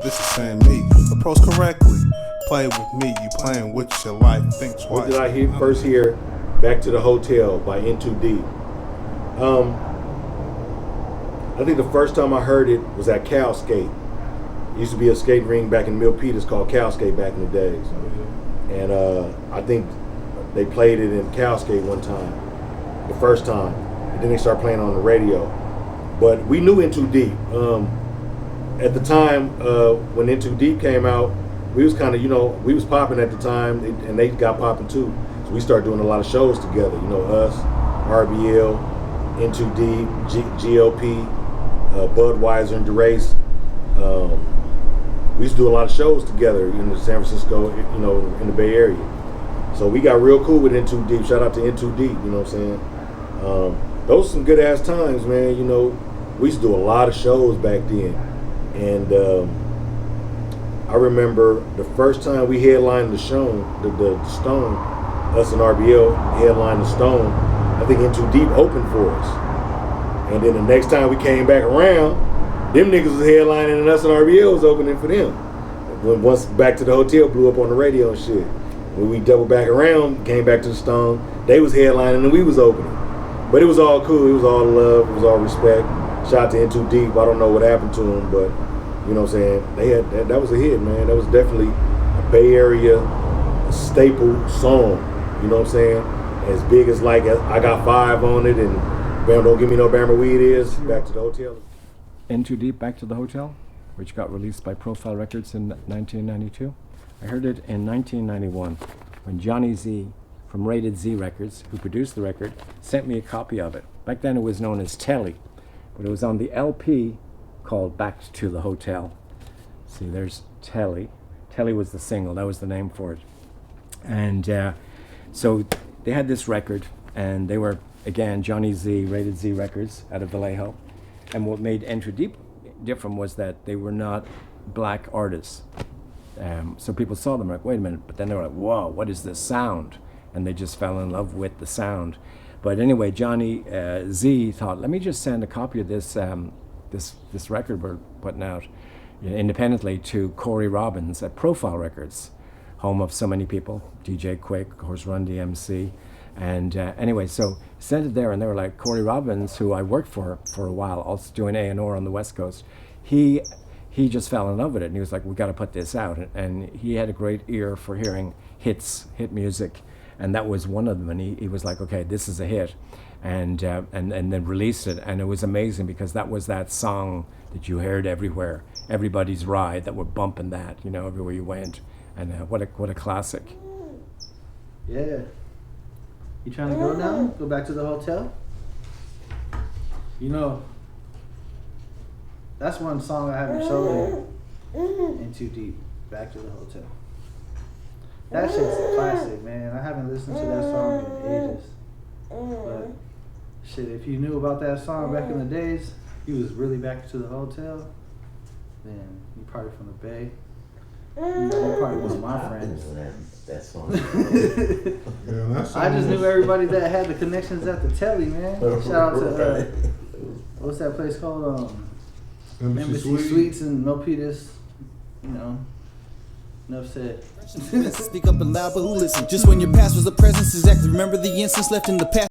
this is saying me. Approach correctly. Play with me, you playing with your life. Think twice. What did I first hear? Back to the Hotel by In Too Deep. I think the first time I heard it was at Cal Skate. It used to be a skate ring back in Milpitas called Cal Skate back in the days. And I think they played it in Cal Skate one time, the first time. And then they started playing on the radio. But we knew In Too Deep. At the time, when In Too Deep came out, we was kind of, we was popping at the time, and they got popping too. So we started doing a lot of shows together. Us, RBL, In Too Deep, GLP, Budweiser and DeRace. We used to do a lot of shows together in San Francisco, in the Bay Area. So we got real cool with In Too Deep. Shout out to In Too Deep, you know what I'm saying? Those were some good ass times, man. We used to do a lot of shows back then. And I remember the first time we headlined the Stone, us and RBL headlined the Stone. I think In Too Deep opened for us. And then the next time we came back around, them niggas was headlining and us and RBL was opening for them. Once Back to the Hotel blew up on the radio and shit. When we doubled back around, came back to the Stone, they was headlining and we was opening. But it was all cool, it was all love, it was all respect. Shout out to In Too Deep, I don't know what happened to them, but you know what I'm saying? They had that was a hit, man. That was definitely a Bay Area staple song, you know what I'm saying? As big as like I Got Five on it and Bam Don't Give Me No Bammer Weed is, Back to the Hotel. In Too Deep, Back to the Hotel, which got released by Profile Records in 1992. I heard it in 1991 when Johnny Z from Rated Z Records, who produced the record, sent me a copy of it. Back then it was known as Telly, but it was on the LP called Back to the Hotel. See, there's Telly. Telly was the single, that was the name for it. And so they had this record, and they were, again, Johnny Z, Rated Z Records out of Vallejo. And what made In Too Deep different was that they were not black artists. So people saw them like, wait a minute, but then they were like, whoa, what is this sound? And they just fell in love with the sound. But anyway, Johnny Z thought, let me just send a copy of this this record we're putting out independently to Corey Robbins at Profile Records, home of so many people, DJ Quick, of course, Run DMC. And anyway, so sent it there, and they were like, Corey Robbins, who I worked for a while, also doing A&R on the West Coast, he just fell in love with it, and he was like, we got to put this out. And he had a great ear for hearing hit music, and that was one of them. And he was like, okay, this is a hit, and then released it, and it was amazing because that was that song that you heard everywhere, everybody's ride, that were bumping that, everywhere you went, and what a classic. Yeah. You trying to go now? Go back to the hotel? That's one song I haven't showed you. In Too Deep, Back to the Hotel. That shit's a classic, man. I haven't listened to that song in ages. But shit, if you knew about that song back in the days, he was really back to the hotel, then you probably from the Bay. You probably one of my friends. That song. I just knew everybody that had the connections at the Telly, man. Shout out to what's that place called? Embassy Suites in Milpitas. Enough said. Speak up and loud, but who listen? Just when your past was a presence, exactly. Remember the instance left in the past.